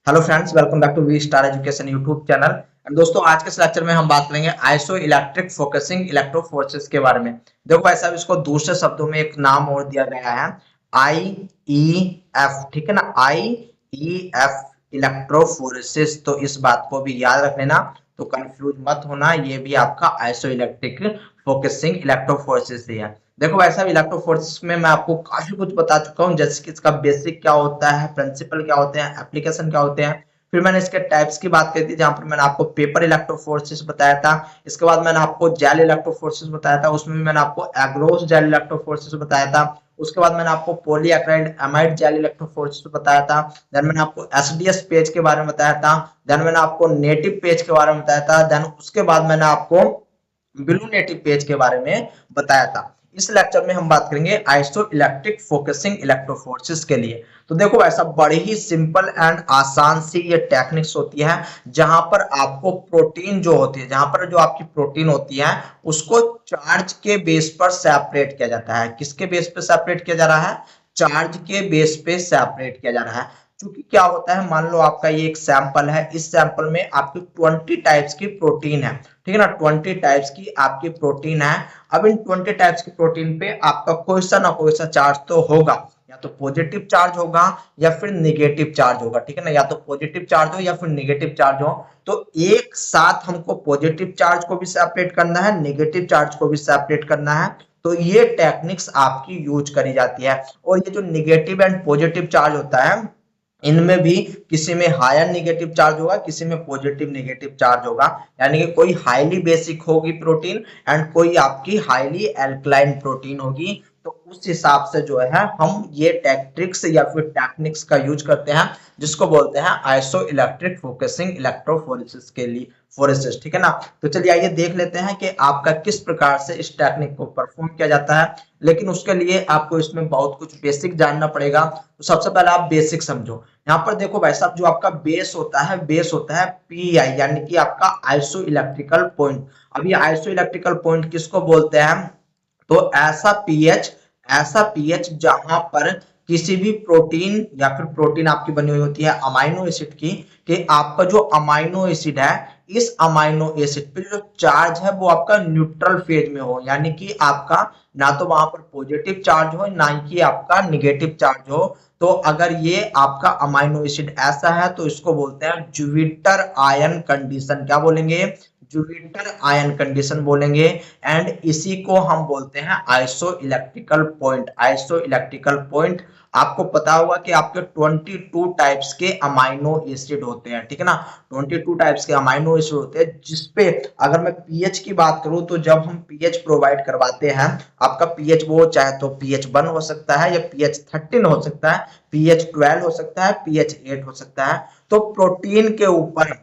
Hello friends, welcome back to V star education YouTube channel. And दोस्तों, आज के इस लेक्चर में हम बात करेंगे आइसो इलेक्ट्रिक फोकसिंग इलेक्ट्रोफोर्सेस के बारे में। देखो भाई साहब, इसको दूसरे शब्दों में एक नाम और दिया गया है, आई ई एफ। ठीक है ना, आई ई एफ इलेक्ट्रोफोर्सेस। तो इस बात को भी याद रख लेना, तो कंफ्यूज मत होना, ये भी आपका आइसो इलेक्ट्रिक फोकसिंग इलेक्ट्रोफोर्सेस ही है। देखो भाई साहब, इलेक्ट्रोफोर्सेस में मैं आपको काफी कुछ बता चुका हूँ, जैसे कि इसका बेसिक क्या होता है, प्रिंसिपल क्या होते हैं, एप्लीकेशन क्या होते हैं। फिर मैंने इसके टाइप्स की बात करी थी, जहां पर मैंने आपको पेपर इलेक्ट्रोफोर्सेस बताया था। इसके बाद मैंने आपको जेल इलेक्ट्रोफोर्सेस बताया था, उसमें भी मैंने आपको एग्रोस जेल इलेक्ट्रोफोर्सेस बताया था। उसके बाद मैंने आपको पॉलीएक्राइड एमाइड जेल इलेक्ट्रोफोर्सेस बताया था। देन मैंने आपको एसडीएस पेज के बारे में बताया था। देन मैंने आपको नेटिव पेज के बारे में बताया था। देन उसके बाद मैंने आपको ब्लू नेटिव पेज के बारे में बताया था। इस लेक्चर में हम बात करेंगे आइसो इलेक्ट्रिक फोकसिंग इलेक्ट्रोफोर्सेस के लिए। तो देखो, ऐसा बड़ी ही सिंपल एंड आसान सी ये टेक्निक्स होती है, जहां पर आपको प्रोटीन जो होती है, जहां पर जो आपकी प्रोटीन होती है, उसको चार्ज के बेस पर सेपरेट किया जाता है। किसके बेस पे सेपरेट किया जा रहा है? चार्ज के बेस पे सेपरेट किया जा रहा है। क्योंकि क्या होता है, मान लो आपका ये एक सैंपल है, इस सैंपल में आपकी 20 टाइप्स की प्रोटीन है। ठीक है ना, 20 टाइप्स की आपकी प्रोटीन है। अब इन 20 टाइप्स की प्रोटीन पे आपका कोई सा ना कोई सा चार्ज तो होगा, या तो पॉजिटिव चार्ज होगा या फिर निगेटिव चार्ज होगा। ठीक है ना, या तो पॉजिटिव चार्ज हो या फिर निगेटिव चार्ज हो। तो एक साथ हमको पॉजिटिव चार्ज को भी सेपरेट करना है, निगेटिव चार्ज को भी सेपरेट करना है। तो ये टेक्निक्स आपकी यूज करी जाती है। और ये जो निगेटिव एंड पॉजिटिव चार्ज होता है, इनमें भी किसी में हायर नेगेटिव चार्ज होगा, किसी में पॉजिटिव नेगेटिव चार्ज होगा। यानी कि कोई हाईली बेसिक होगी प्रोटीन एंड कोई आपकी हाईली एल्कलाइन प्रोटीन होगी। तो उस हिसाब से जो है हम ये टेक्ट्रिक्स या फिर टेक्निक्स का यूज करते हैं, जिसको बोलते हैं आइसो इलेक्ट्रिक फोकसिंग इलेक्ट्रोफोरेसिस के लिए फोरेसिस। ठीक है ना। तो चलिए आइए देख लेते हैं कि आपका किस प्रकार से इस टेक्निक को परफॉर्म किया जाता है। लेकिन उसके लिए आपको इसमें बहुत कुछ बेसिक जानना पड़ेगा। तो सबसे पहले आप बेसिक समझो। यहाँ पर देखो भाई साहब, जो आपका बेस होता है, बेस होता है पी आई, यानी कि आपका आइसो इलेक्ट्रिकल पॉइंट। अब ये आइसो इलेक्ट्रिकल पॉइंट किसको बोलते हैं? तो ऐसा पीएच जहां पर किसी भी प्रोटीन या फिर प्रोटीन आपकी बनी हुई होती है अमाइनो एसिड की, कि आपका जो अमाइनो एसिड है, इस अमाइनो एसिड पे जो चार्ज है वो आपका न्यूट्रल फेज में हो। यानी कि आपका ना तो वहां पर पॉजिटिव चार्ज हो, ना ही आपका निगेटिव चार्ज हो। तो अगर ये आपका अमाइनो एसिड ऐसा है, तो इसको बोलते हैं ज्यूपिटर आयन कंडीशन। क्या बोलेंगे? ज्यूपिटर आयन कंडीशन बोलेंगे। एंड इसी को हम बोलते हैं iso electrical point. Iso electrical point, आपको पता होगा कि आपके 22 टाइप्स के अमाइनो एसिड होते हैं। ठीक है ना, 22 टाइप्स के अमाइनो एसिड होते हैं, जिसपे अगर मैं पीएच की बात करूं, तो जब हम पीएच प्रोवाइड करवाते हैं, आपका पीएच वो चाहे तो पीएच 1 हो सकता है, या पीएच 13 हो सकता है, पीएच 12 हो सकता है, पीएच 8 हो सकता है। तो प्रोटीन के ऊपर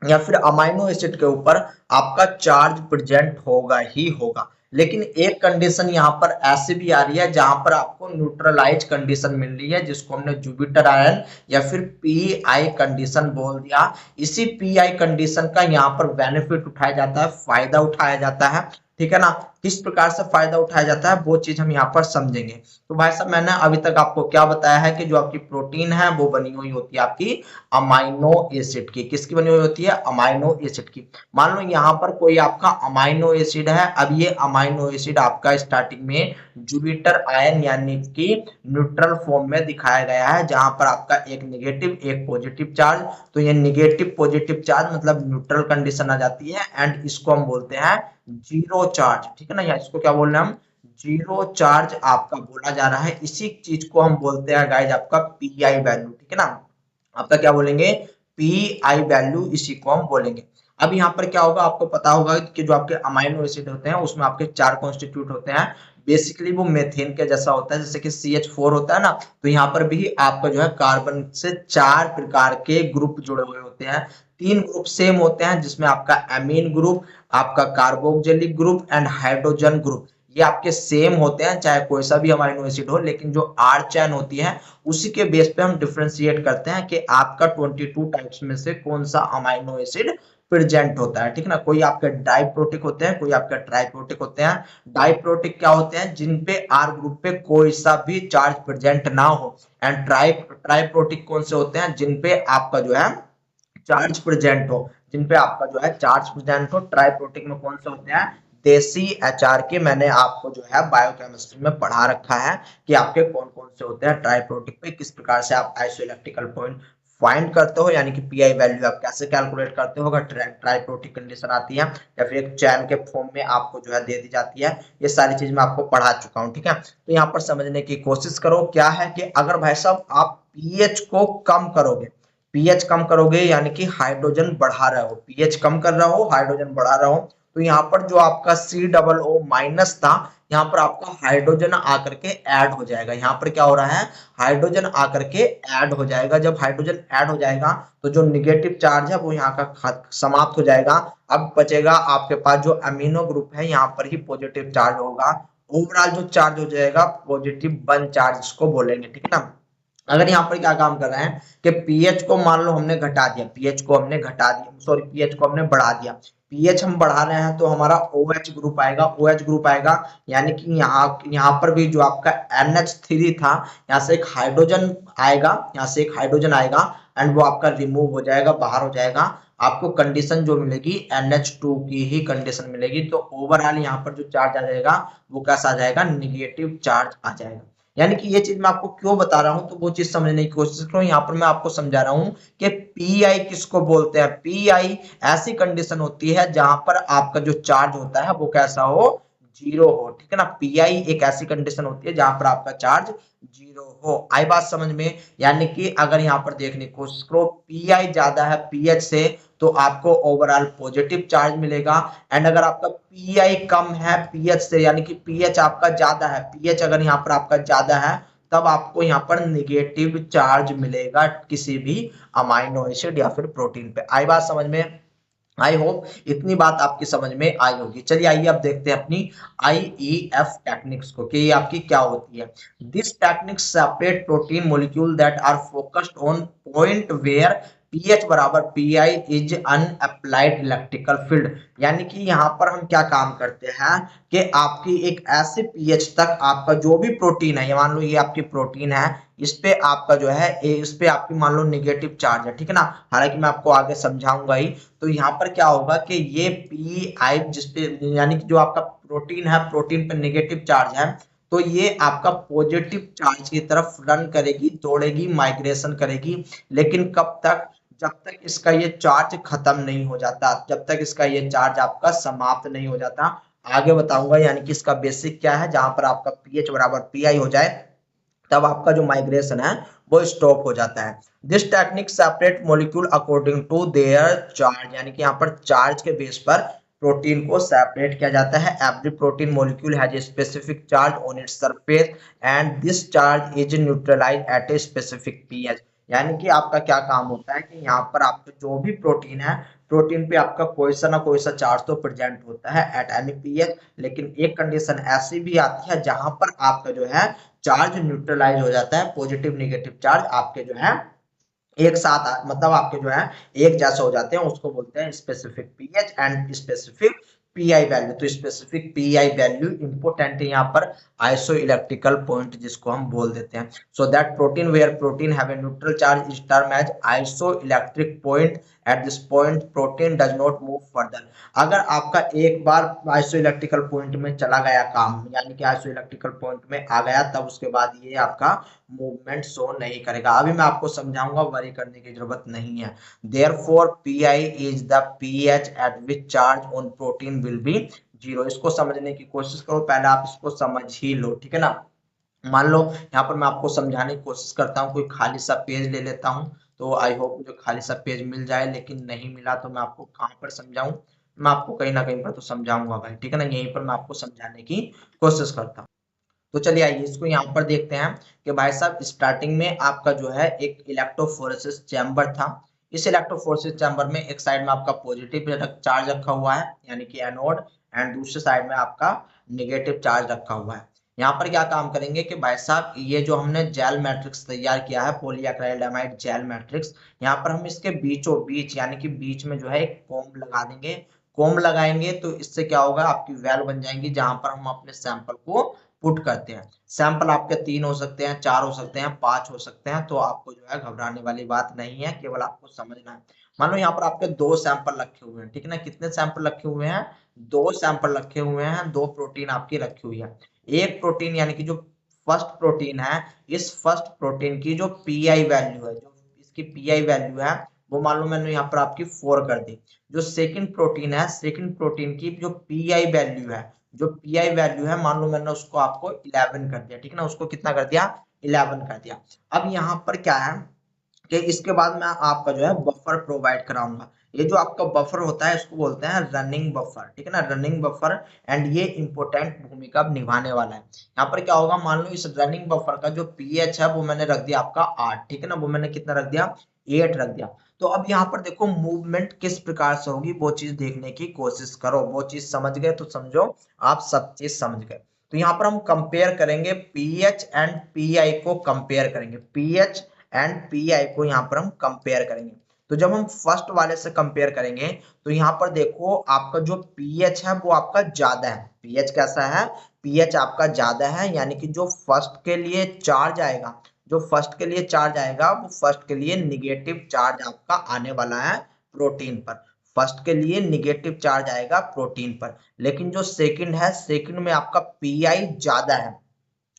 या फिर अमाइनो एसिड के ऊपर आपका चार्ज प्रेजेंट होगा ही होगा। लेकिन एक कंडीशन यहाँ पर ऐसी भी आ रही है, जहां पर आपको न्यूट्रलाइज कंडीशन मिल रही है, जिसको हमने जुपिटर आयन या फिर पी आई कंडीशन बोल दिया। इसी पी आई कंडीशन का यहाँ पर बेनिफिट उठाया जाता है, फायदा उठाया जाता है। ठीक है ना, किस प्रकार से फायदा उठाया जाता है वो चीज हम यहाँ पर समझेंगे। तो भाई साहब, मैंने अभी तक आपको क्या बताया है कि जो आपकी प्रोटीन है वो बनी हुई होती है आपकी अमाइनो एसिड की। किसकी बनी हुई होती है? अमाइनो एसिड की। मान लो यहाँ पर कोई आपका अमाइनो एसिड है। अब ये अमाइनो एसिड आपका स्टार्टिंग में जुपिटर आयन यानी कि न्यूट्रल फॉर्म में दिखाया गया है, जहां पर आपका एक नेगेटिव एक पॉजिटिव चार्ज। तो ये नेगेटिव पॉजिटिव चार्ज मतलब न्यूट्रल कंडीशन आ जाती है, एंड इसको हम बोलते हैं जीरो चार्ज। ठीक है ना, या इसको क्या बोल रहे हैं हम? जीरो चार्ज आपका बोला जा रहा है। इसी चीज को हम बोलते हैं गाइज आपका पी आई वैल्यू। ठीक है ना, आपका क्या बोलेंगे? पी आई वैल्यू, इसी को हम बोलेंगे। अब यहाँ पर क्या होगा, आपको पता होगा कि जो आपके अमाइनो एसिड होते हैं, उसमें आपके 4 कॉन्स्टिट्यूट होते हैं। बेसिकली वो मेथेन के जैसा होता है, जैसे कि CH4 होता है ना। तो यहाँ पर भी आपका जो है कार्बन से 4 प्रकार के ग्रुप जुड़े हुए होते हैं। 3 ग्रुप सेम होते हैं, जिसमें आपका एमीन ग्रुप, आपका carboxylic group and hydrogen group, ये आपके सेम होते हैं, चाहे कोई सा भी अमाइनो एसिड हो। लेकिन जो आर चैन होती है, उसी के बेस पे हम डिफरेंशिएट करते हैं कि आपका 22 टाइप्स में से कौन सा अमाइनो एसिड प्रेजेंट होता है, ठीक है ना। कोई आपके डाइप्रोटिक होते हैं, कोई आपके ट्राइप्रोटिक होते हैं। डाइप्रोटिक क्या होते हैं, जिनपे आर ग्रुप पे कोई सा भी चार्ज प्रेजेंट ना हो। एंड ट्राइप्रोटिक कौन से होते हैं, जिनपे आपका जो है चार्ज प्रेजेंट हो, जिनपे आपका जो है चार्ज प्रेजेंट हो। ट्राइप्रोटिक में कौन से होते हैं, देसी एचआर के मैंने आपको जो है बायोकेमिस्ट्री में पढ़ा रखा है कि आपके कौन कौन से होते हैं ट्राइप्रोटिक पे, किस प्रकार से आप आइसोइलेक्ट्रिकल पॉइंट फाइंड करते हो, यानी कि पीआई वैल्यू आप कैसे कैलकुलेट करते हो अगर ट्राइप्रोटिक कंडीशन आती है, या फिर एक चैन के फॉर्म में आपको जो है दे दी जाती है। ये सारी चीज मैं आपको पढ़ा चुका हूँ, ठीक है। तो यहाँ पर समझने की कोशिश करो, क्या है कि अगर भाई साहब आप पीएच को कम करोगे, पीएच कम करोगे यानी कि हाइड्रोजन बढ़ा रहे हो, पीएच कम कर रहा हो, हाइड्रोजन बढ़ा रहा हो, तो यहाँ पर जो आपका C माइनस था, यहाँ पर आपका हाइड्रोजन आकर के ऐड हो जाएगा। यहाँ पर क्या हो रहा है, हाइड्रोजन आकर के ऐड हो जाएगा। जब हाइड्रोजन ऐड हो जाएगा तो जो निगेटिव चार्ज है वो यहाँ का समाप्त हो जाएगा। अब बचेगा आपके पास जो अमीनो ग्रुप है, यहाँ पर ही पॉजिटिव चार्ज होगा। ओवरऑल जो चार्ज हो जाएगा पॉजिटिव वन चार्ज इसको बोलेंगे, ठीक है ना। अगर यहाँ पर क्या काम कर रहे हैं कि पीएच को मान लो हमने घटा दिया, पीएच को हमने घटा दिया, सॉरी पीएच को हमने बढ़ा दिया, पीएच हम बढ़ा रहे हैं तो हमारा OH ग्रुप आएगा, OH ग्रुप आएगा, यानी कि यहाँ पर भी जो आपका NH3 था, यहाँ से एक हाइड्रोजन आएगा, यहाँ से एक हाइड्रोजन आएगा एंड वो आपका रिमूव हो जाएगा, बाहर हो जाएगा। आपको कंडीशन जो मिलेगी NH2 की ही कंडीशन मिलेगी। तो ओवरऑल यहाँ पर जो चार्ज आ जाएगा वो कैसा आ जाएगा, निगेटिव चार्ज आ जाएगा। यानी कि ये चीज मैं आपको क्यों बता रहा हूं, तो वो चीज समझने की कोशिश करो। यहाँ पर मैं आपको समझा रहा हूं कि पीआई किसको बोलते हैं। पीआई ऐसी कंडीशन होती है जहां पर आपका जो चार्ज होता है वो कैसा हो, जीरो हो, ठीक है ना। पीआई एक ऐसी कंडीशन होती है जहां पर आपका चार्ज जीरो हो। आई बात समझ में, यानी कि अगर यहाँ पर देखने की कोशिश करो, पीआई ज्यादा है पीएच से तो आपको ओवरऑल पॉजिटिव चार्ज मिलेगा। एंड अगर आपका पीआई कम है पीएच से, यानी कि पीएच आपका ज्यादा है, पीएच अगर यहाँ पर आपका ज्यादा है तब आपको यहाँ पर निगेटिव चार्ज मिलेगा किसी भी अमाइनो एसिड या फिर प्रोटीन पे। आई बात समझ में, आई होप इतनी बात आपकी समझ में आई होगी। चलिए आइए अब देखते हैं अपनी IEF टेक्निक्स को कि ये आपकी क्या होती है। This technique separate protein molecule that are focused on point where pH बराबर pI is an applied electrical field. यानी कि यहाँ पर हम क्या काम करते हैं कि आपकी एक ऐसे पीएच तक आपका जो भी प्रोटीन है, ये मान लो ये आपकी प्रोटीन है, इस पे आपका जो है इस पे आपकी मान लो निगेटिव चार्ज है, ठीक है ना। हालांकि मैं आपको आगे समझाऊंगा ही। तो यहाँ पर क्या होगा कि ये पीआई जिसपे यानी कि जो आपका प्रोटीन है, प्रोटीन पे निगेटिव चार्ज है, तो ये आपका पॉजिटिव चार्ज की तरफ रन करेगी, दौड़ेगी, माइग्रेशन करेगी। लेकिन कब तक, जब तक इसका ये चार्ज खत्म नहीं हो जाता, जब तक इसका ये चार्ज आपका समाप्त नहीं हो जाता। आगे बताऊंगा, यानी कि इसका बेसिक क्या है, जहां पर आपका पीएच बराबर पीआई हो जाए तब आपका जो माइग्रेशन है वो स्टॉप हो जाता है। This technique separate molecule according to their charge, यानी कि यहाँ पर चार्ज के बेस पर प्रोटीन को सेपरेट किया जाता है। Every protein molecule has a specific charge on its surface and this charge is neutralize at a specific pH. यानी कि आपका क्या काम होता है कि यहाँ पर आपका जो भी प्रोटीन है, प्रोटीन पे आपका कोई सा ना कोई सा चार्ज तो प्रेजेंट होता है एट एनी पीएच। लेकिन एक कंडीशन ऐसी भी आती है जहां पर आपका जो है चार्ज न्यूट्रलाइज हो जाता है, पॉजिटिव निगेटिव चार्ज आपके जो है एक साथ मतलब आपके जो है एक जैसे हो जाते हैं, उसको बोलते हैं specific pH and specific pi value. तो स्पेसिफिक पीआई वैल्यू इंपोर्टेंट है यहाँ पर, आइसो इलेक्ट्रिकल पॉइंट जिसको हम बोल देते हैं। So that protein where protein have a neutral charge is term as isoelectric point. At this point protein does not move further. अगर आपका एक बार आइसो इलेक्ट्रिकल पॉइंट में चला गया काम, यानी कि आइसो इलेक्ट्रिकल पॉइंट में आ गया, तब उसके बाद ये आपका मूवमेंट शो नहीं करेगा। अभी मैं आपको समझाऊंगा, वरी करने की जरूरत नहीं है। Therefore, PI is the pH at which charge on protein will be zero। इसको समझने की कोशिश करो, पहले आप इसको समझ ही लो, ठीक है ना। मान लो यहाँ पर मैं आपको समझाने की कोशिश करता हूँ, कोई खाली सा पेज ले लेता हूँ, तो आई होप मुझे खाली सा पेज मिल जाए, लेकिन नहीं मिला तो मैं आपको कहाँ पर समझाऊं, मैं आपको कहीं ना कहीं पर तो समझाऊंगा भाई, ठीक है ना। यहीं पर मैं आपको समझाने की कोशिश करता हूँ। तो चलिए आइए इसको यहाँ पर देखते हैं कि भाई साहब स्टार्टिंग में आपका जो है एक इलेक्ट्रोफोरेसिस चैम्बर था। इस इलेक्ट्रोफोरेसिस चैम्बर में एक साइड में आपका पॉजिटिव चार्ज रखा हुआ है, यानी कि एनोड, एंड दूसरे साइड में आपका नेगेटिव चार्ज रखा हुआ है। यहाँ पर क्या काम करेंगे कि भाई साहब ये जो हमने जेल मैट्रिक्स तैयार किया है पॉलीएक्राइलेमाइड जेल मैट्रिक्स, यहाँ पर हम इसके बीचों बीच यानी कि बीच में जो है एक कोम लगा देंगे। कोम लगाएंगे तो इससे क्या होगा, आपकी वैल बन जाएंगी जहां पर हम अपने सैंपल को पुट करते हैं। सैंपल आपके 3 हो सकते हैं, 4 हो सकते हैं, 5 हो सकते हैं, तो आपको जो है घबराने वाली बात नहीं है, केवल आपको समझना है। मान लो यहाँ पर आपके 2 सैंपल रखे हुए हैं, ठीक है ना। कितने सैंपल रखे हुए हैं, 2 सैंपल रखे हुए हैं, 2 प्रोटीन आपकी रखी हुई है। एक प्रोटीन यानी कि जो फर्स्ट प्रोटीन है, इस फर्स्ट प्रोटीन की जो पीआई वैल्यू है, जो इसकी पीआई वैल्यू है, वो मान लो मैंने यहाँ पर आपकी 4 कर दी। जो सेकंड प्रोटीन है, सेकंड प्रोटीन की जो पीआई वैल्यू है, जो पीआई वैल्यू है, मान लो मैंने उसको आपको 11 कर दिया, ठीक है ना। उसको कितना कर दिया, 11 कर दिया। अब यहाँ पर क्या है कि इसके बाद मैं आपका जो है बफर प्रोवाइड कराऊंगा। ये जो आपका बफर होता है इसको बोलते हैं रनिंग बफर, ठीक है ना, रनिंग बफर। एंड ये इंपॉर्टेंट भूमिका निभाने वाला है। यहाँ पर क्या होगा, मान लो इस रनिंग बफर का जो पीएच है वो मैंने रख दिया आपका 8, ठीक है ना। वो मैंने कितना रख दिया, 8 रख दिया। तो अब यहाँ पर देखो मूवमेंट किस प्रकार से होगी वो चीज देखने की कोशिश करो। वो चीज समझ गए तो समझो आप सब चीज समझ गए। तो यहाँ पर हम कंपेयर करेंगे पीएच एंड पीआई को, कंपेयर करेंगे पीएच एंड पीआई को यहाँ पर हम कंपेयर करेंगे। तो जब हम फर्स्ट वाले से कंपेयर करेंगे तो यहाँ पर देखो आपका जो पीएच है वो आपका ज्यादा है। पीएच कैसा है, पीएच आपका ज्यादा है, यानी कि जो फर्स्ट के लिए चार्ज आएगा, जो फर्स्ट के लिए चार्ज आएगा वो फर्स्ट के लिए निगेटिव चार्ज आपका आने वाला है प्रोटीन पर। फर्स्ट के लिए निगेटिव चार्ज आएगा प्रोटीन पर। लेकिन जो सेकंड है, सेकंड में आपका पीआई ज्यादा है,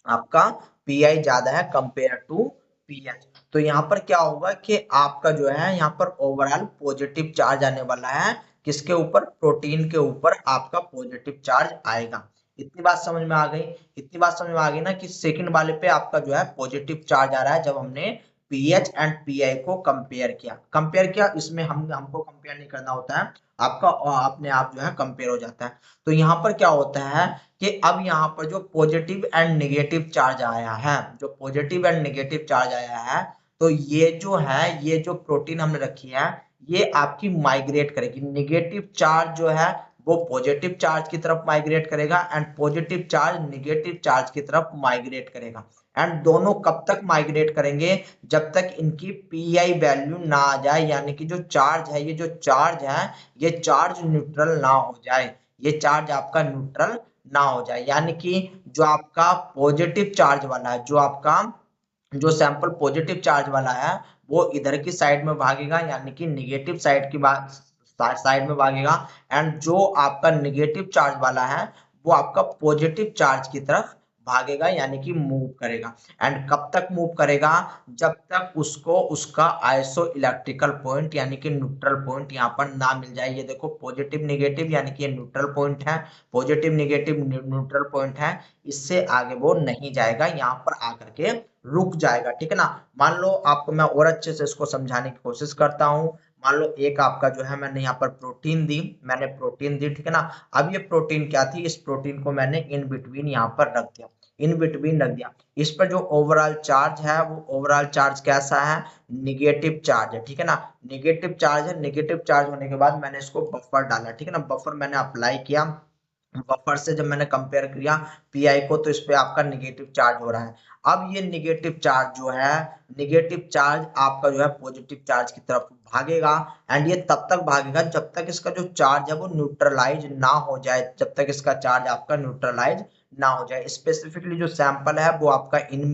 आपका पीआई ज्यादा है कंपेयर टू पीएच। तो यहाँ पर क्या होगा कि आपका जो है यहाँ पर ओवरऑल पॉजिटिव चार्ज आने वाला है। किसके ऊपर, प्रोटीन के ऊपर आपका पॉजिटिव चार्ज आएगा। इतनी बात समझ में आ गई, इतनी बात समझ में आ गई ना कि सेकंड वाले पे आपका जो है पॉजिटिव चार्ज आ रहा है जब हमने पीएच एंड पीआई को कंपेयर किया। कंपेयर किया, इसमें हमको कंपेयर नहीं करना होता है, आपका अपने आप जो है कंपेयर हो जाता है। तो यहाँ पर क्या होता है कि अब यहाँ पर जो पॉजिटिव एंड नेगेटिव चार्ज आया है, जो पॉजिटिव एंड नेगेटिव चार्ज आया है, तो ये जो है, ये जो प्रोटीन हमने रखी है, ये आपकी माइग्रेट करेगी। नेगेटिव चार्ज जो है वो पॉजिटिव चार्ज की तरफ माइग्रेट करेगा and positive charge negative charge की तरफ माइग्रेट करेगा। एंड दोनों कब तक माइग्रेट करेंगे, जब तक इनकी पीआई वैल्यू ना आ जाए, यानी कि जो चार्ज है, ये जो चार्ज है, ये चार्ज न्यूट्रल ना हो जाए, ये चार्ज आपका न्यूट्रल ना हो जाए। यानी कि जो आपका पॉजिटिव चार्ज वाला है, जो आपका जो सैंपल पॉजिटिव चार्ज वाला है, वो इधर की साइड में भागेगा, यानी कि निगेटिव साइड की बात साइड में भागेगा। एंड जो आपका निगेटिव चार्ज वाला है वो आपका पॉजिटिव चार्ज की तरफ भागेगा, यानी कि मूव करेगा। एंड कब तक मूव करेगा, जब तक उसको उसका आइसो इलेक्ट्रिकल पॉइंट यानी कि न्यूट्रल पॉइंट यहाँ पर ना मिल जाए। ये देखो पॉजिटिव निगेटिव यानी कि ये न्यूट्रल पॉइंट है, पॉजिटिव निगेटिव न्यूट्रल पॉइंट है, इससे आगे वो नहीं जाएगा, यहाँ पर आकर के रुक जाएगा, ठीक है ना। मान लो आपको मैं और अच्छे से इसको समझाने की कोशिश करता हूँ। मान लो एक आपका जो है मैंने यहाँ पर प्रोटीन दी, मैंने प्रोटीन दी, ठीक है ना। अब ये प्रोटीन क्या थी, इस प्रोटीन को मैंने इन बिटवीन यहाँ पर रख दिया, इन बिटवीन रख दिया। इस पर जो ओवरऑल चार्ज है वो ओवरऑल चार्ज कैसा है, निगेटिव चार्ज है, ठीक है ना। निगेटिव चार्ज है, निगेटिव चार्ज होने के बाद मैंने इसको बफर डाला, ठीक है ना। बफर मैंने अप्लाई किया, बफर से जब मैंने कंपेयर किया पीआई को, तो इस पे आपका निगेटिव चार्ज हो रहा है। अब ये निगेटिव चार्ज जो है, निगेटिव चार्ज आपका जो है पॉजिटिव चार्ज की तरफ भागेगा। एंड ये तब तक भागेगा जब तक इसका जो चार्ज है वो न्यूट्रलाइज ना हो जाए, जब तक इसका चार्ज आपका न्यूट्रलाइज ना हो जाए। स्पेसिफिकली जो सैंपल है वो आपका इन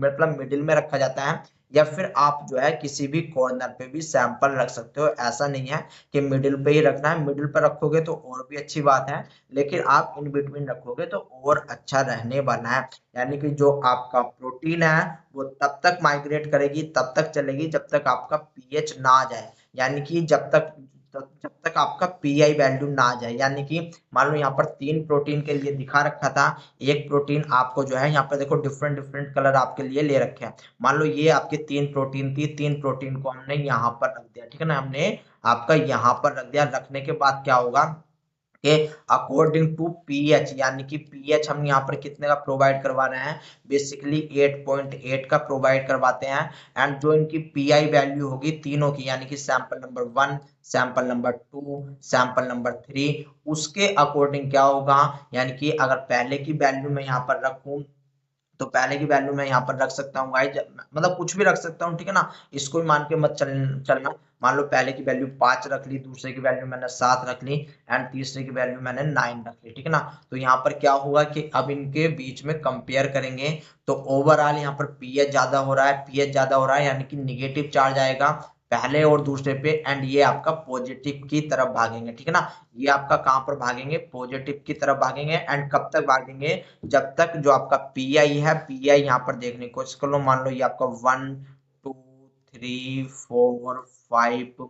मतलब मिडिल में रखा जाता है, या फिर आप जो है किसी भी कॉर्नर पे भी सैंपल रख सकते हो। ऐसा नहीं है कि मिडिल पे ही रखना है, मिडिल पे रखोगे तो और भी अच्छी बात है, लेकिन आप इन बिटवीन रखोगे तो और अच्छा रहने वाला है। यानी कि जो आपका प्रोटीन है वो तब तक माइग्रेट करेगी, तब तक चलेगी जब तक आपका पीएच ना आ जाए, यानी कि जब तक आपका पीआई वैल्यू ना आ जाए। यानी कि मान लो यहाँ पर 3 प्रोटीन के लिए दिखा रखा था, एक प्रोटीन आपको जो है यहाँ पर देखो डिफरेंट डिफरेंट कलर आपके लिए ले रखे हैं। मान लो ये आपकी 3 प्रोटीन थी, 3 प्रोटीन को हमने यहाँ पर रख दिया, ठीक है ना, हमने आपका यहाँ पर रख दिया। रखने के बाद क्या होगा के अकॉर्डिंग टू पीएच, यानी कि पीएच हम यहाँ पर कितने का प्रोवाइड करवा रहे हैं, बेसिकली 8.8 का प्रोवाइड करवाते हैं। एंड जो इनकी पीआई वैल्यू होगी तीनों की, यानी कि sample number 1, sample number 2, sample number 3, उसके अकॉर्डिंग क्या होगा, यानी कि अगर पहले की वैल्यू मैं यहाँ पर रखूं तो पहले की वैल्यू मैं यहाँ पर रख सकता हूँ गाइस, मतलब कुछ भी रख सकता हूँ, ठीक है ना, इसको भी मान के मत चलना। मान लो पहले की वैल्यू 5 रख ली, दूसरे की वैल्यू मैंने 7 रख ली, एंड तीसरे की वैल्यू मैंने 9 रख ली, ठीक है ना। तो यहाँ पर क्या होगा कि अब इनके बीच में कंपेयर करेंगे तो ओवरऑल यहाँ पर पीएच ज्यादा हो रहा है, पीएच ज्यादा हो रहा है, यानी कि निगेटिव चार्ज आएगा पहले और दूसरे पे, एंड ये आपका पॉजिटिव की तरफ भागेंगे, ठीक है ना। ये आपका कहाँ पर भागेंगे, पॉजिटिव की तरफ भागेंगे। एंड कब तक भागेंगे, जब तक जो आपका पीआई है, पीआई यहाँ पर देखने की कोशिश कर लो, मान लो ये आपका 1 2 3 4 5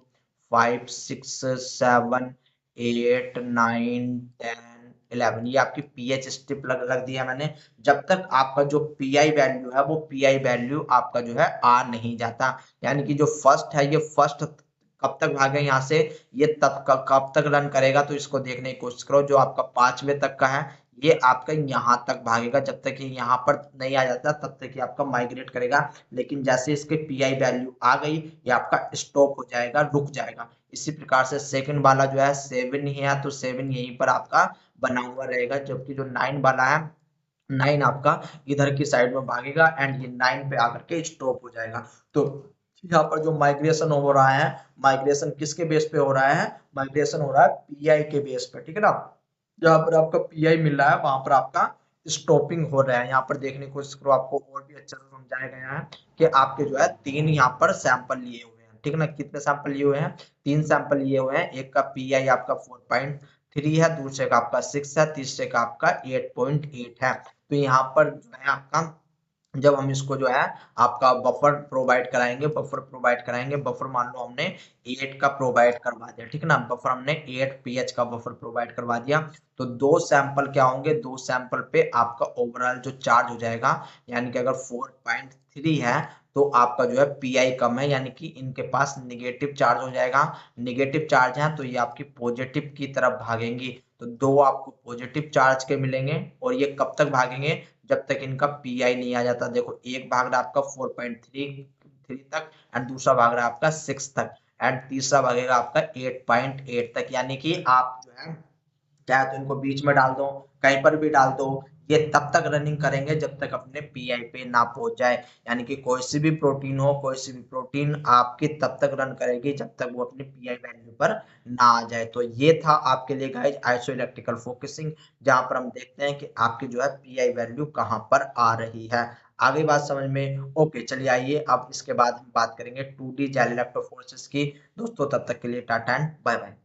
5 6 7 8 9 10 11, ये आपकी पीएच स्ट्रिप लग दिया मैंने। जब तक आपका जो पीआई वैल्यू है वो पीआई वैल्यू आपका जो है आ नहीं जाता, यानी कि जो फर्स्ट है ये फर्स्ट कब तक भागे यहाँ से, ये तब कब तक रन करेगा, तो इसको देखने की कोशिश करो। जो आपका 5वें तक का है ये आपका यहाँ तक भागेगा, जब तक ये यहाँ पर नहीं आ जाता तब तक ये आपका माइग्रेट करेगा। लेकिन जैसे इसके पीआई वैल्यू आ गई ये आपका स्टॉप हो जाएगा, रुक जाएगा। इसी प्रकार से सेकंड वाला जो है 7 ही है तो 7 यहीं पर आपका बना हुआ रहेगा, जबकि जो 9 वाला है 9 आपका इधर की साइड में भागेगा एंड ये 9 पे आकर के स्टॉप हो जाएगा। तो यहाँ पर जो माइग्रेशन हो रहा है, माइग्रेशन किसके बेस पे हो रहा है, माइग्रेशन हो रहा है पीआई के बेस पे, ठीक है ना। जहाँ पर आपका पीआई मिल रहा है वहां पर आपका स्टॉपिंग हो रहा है। यहाँ पर देखने की कोशिश करो, आपको और भी अच्छे से समझाया गया है कि आपके जो है 3 यहाँ पर सैंपल लिए हुए हैं, ठीक है ना। कितने सैंपल लिए हुए हैं, 3 सैंपल लिए हुए हैं। एक का पीआई आपका 4.3 है, दूसरे का आपका 6 है, तीसरे का आपका 8.8 है। तो यहाँ पर जो है आपका जब हम इसको जो है आपका बफर प्रोवाइड कराएंगे, बफर प्रोवाइड कराएंगे, बफर मान लो हमने 8 का प्रोवाइड करवा दिया, ठीक है ना, बफर हमने 8 पीएच का बफर प्रोवाइड करवा दिया। तो 2 सैंपल क्या होंगे, 2 सैंपल पे आपका ओवरऑल जो चार्ज हो जाएगा, यानी कि अगर 4.3 है तो आपका जो है पीआई कम है, यानी कि इनके पास निगेटिव चार्ज हो जाएगा। निगेटिव चार्ज है तो ये आपकी पॉजिटिव की तरफ भागेंगी, तो 2 आपको पॉजिटिव चार्ज के मिलेंगे। और ये कब तक भागेंगे, जब तक इनका पीआई नहीं आ जाता। देखो एक भाग रहा है आपका 4.3 तक, एंड दूसरा भाग रहा है आपका 6 तक, एंड तीसरा भागेगा आपका 8.8 तक। यानी कि आप जो है चाहे तो इनको बीच में डाल दो, कहीं पर भी डाल दो, ये तब तक रनिंग करेंगे जब तक अपने पीआई पे ना पहुंच जाए। यानी कि कोई सी भी प्रोटीन हो, कोई सी भी प्रोटीन आपकी तब तक रन करेगी जब तक वो अपने पीआई वैल्यू पर ना आ जाए। तो ये था आपके लिए गाइस आइसो इलेक्ट्रिकल फोकसिंग, जहां पर हम देखते हैं कि आपकी जो है पीआई वैल्यू कहां पर आ रही है। आगे बात समझ में, ओके चलिए आइए अब इसके बाद हम बात करेंगे 2D जेल इलेक्ट्रोफोरेसिस की। दोस्तों तब तक के लिए टाटा एंड बाय बाय।